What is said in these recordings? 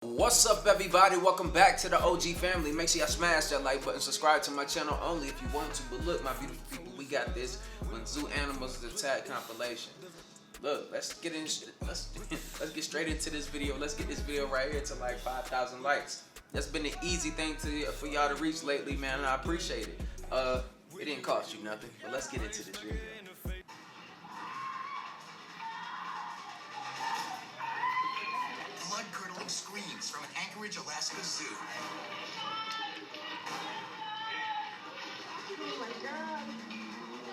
What's up, everybody? Welcome back to the OG family. Make sure y'all smash that like button, subscribe to my channel only if you want to. But look, my beautiful people, we got this When Zoo Animals Attack compilation. Look, let's get get straight into this video. Let's get this video right here to like 5,000 likes. That's been an easy thing for y'all to reach lately, man, and I appreciate it. It didn't cost you nothing, but let's get into this video. Blood-curdling screams from Anchorage, Alaska Zoo. Oh my god.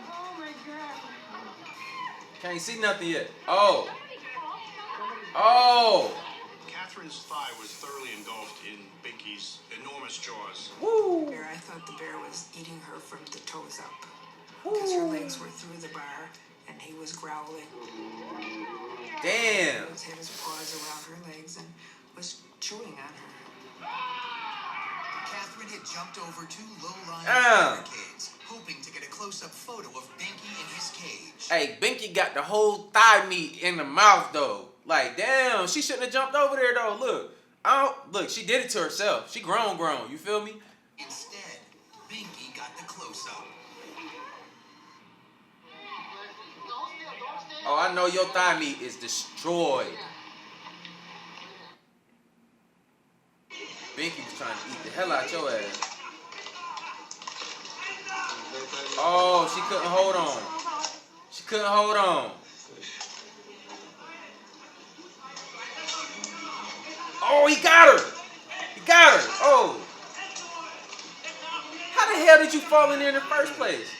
Oh my god. Can't see nothing yet. Oh. Catherine's thigh was thoroughly engulfed in Binky's enormous jaws. Woo. I thought the bear was eating her from the toes up. Because her legs were through the bar and he was growling. Damn. He had his paws around her legs and was chewing on her. Catherine had jumped over two low-lying barricades, hoping to get a close-up photo of Binky in his cage. Hey, Binky got the whole thigh meat in the mouth though. Like, damn, she shouldn't have jumped over there though. Look, she did it to herself. She grown. You feel me? Instead, Binky got the close-up. Oh, I know your thigh meat is destroyed. Binky was trying to eat the hell out your ass. Oh, she couldn't hold on. She couldn't hold on. Oh, he got her. He got her. Oh. How the hell did you fall in there in the first place?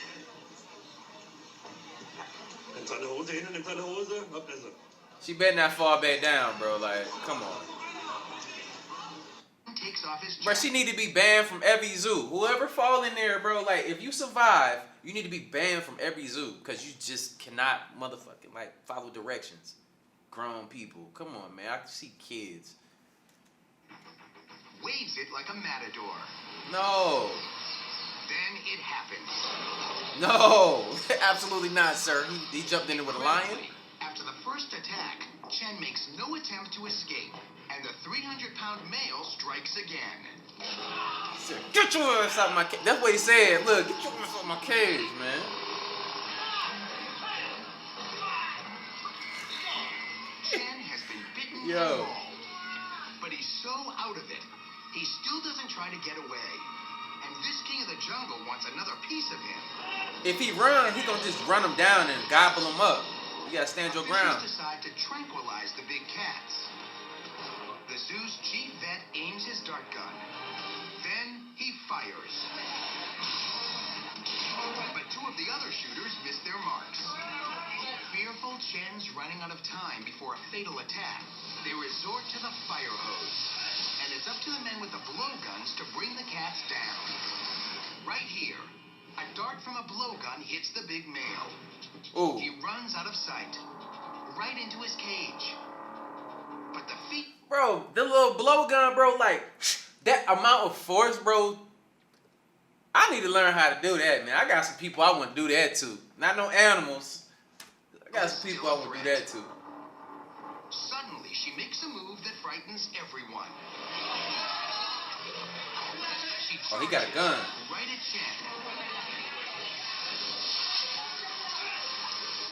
She better not fall back down, bro. Like, come on. Takes off his Bro, she need to be banned from every zoo. Whoever fall in there, bro, like, if you survive, you need to be banned from every zoo. Because you just cannot motherfucking, like, follow directions. Grown people. Come on, man. I can see kids. waves it like a matador. No. Then it happens. No. Absolutely not, sir. He jumped in there with a lion? After the first attack, Chen makes no attempt to escape, and the 300-pound male strikes again. He said, get your ass out of my cage. That's what he said. Look, get your ass out of my cage, man. Chen has been bitten and Yo. mauled, but he's so out of it, he still doesn't try to get away. And this king of the jungle wants another piece of him. If he run, he gonna just run him down and gobble him up. You gotta stand your ground. Officials decide to tranquilize the big cats. The zoo's chief vet aims his dart gun. Then he fires. But two of the other shooters miss their marks. Fearful Chen's running out of time before a fatal attack. They resort to the fire hose. And it's up to the men with the blowguns to bring the cats down. Right here, a dart from a blowgun hits the big male. Ooh. He runs out of sight, right into his cage. But the feet... Bro, the little blowgun, bro, like, that amount of force, bro, I need to learn how to do that, man. I got some people I want to do that to. Not no animals. I got some people I want to do that to. Suddenly, she makes a move that frightens everyone. Oh, he got a gun. Right at Chen.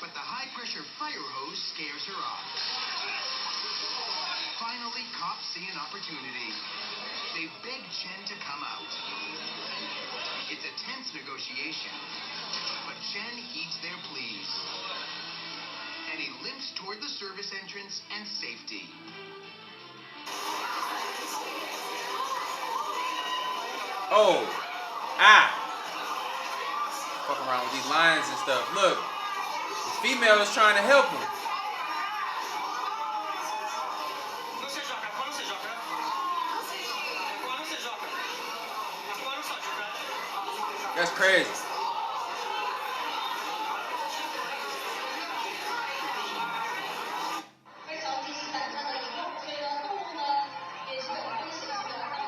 But the high-pressure fire hose scares her off. Finally, cops see an opportunity. They beg Chen to come out. It's a tense negotiation, but Chen heeds their pleas. And he limps toward the service entrance and safety. Oh. Ah. Fucking around with these lions and stuff. Look. The female is trying to help him. That's crazy.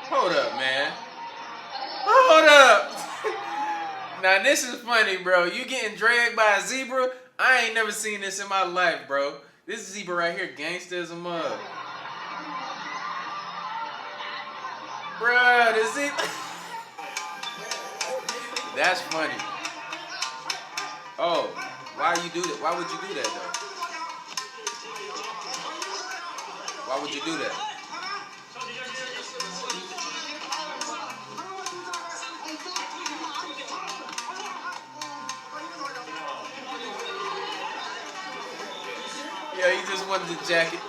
Hold up, man. Hold up. Now this is funny, bro. You getting dragged by a zebra? I ain't never seen this in my life, bro. This zebra right here, gangsta as a mug. Bruh, is it? That's funny. Oh, why you do that? Why would you do that though? Why would you do that? Yeah, he just wanted the jacket.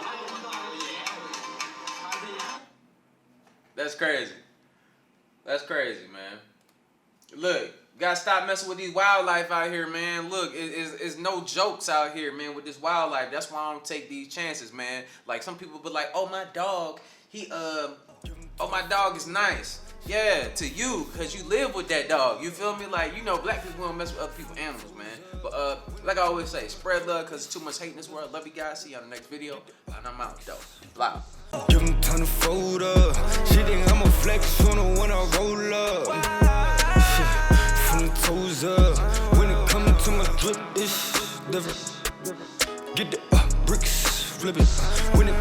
That's crazy. That's crazy, man. Look, gotta stop messing with these wildlife out here, man. Look, it's no jokes out here, man, with this wildlife. That's why I don't take these chances, man. Like, some people be like, oh, my dog, oh, my dog is nice. Yeah, to you, because you live with that dog. You feel me? Like, you know, black people don't mess with other people's animals, man. But, like I always say, spread love, because there's too much hate in this world. Love you guys. See you on the next video. And I'm out, though. Blah. Give him time to fold up. She think I'm a flex on her when I roll up. Shit, from the toes up. When it comes to my drip, it's different. Get the bricks, flip it. When it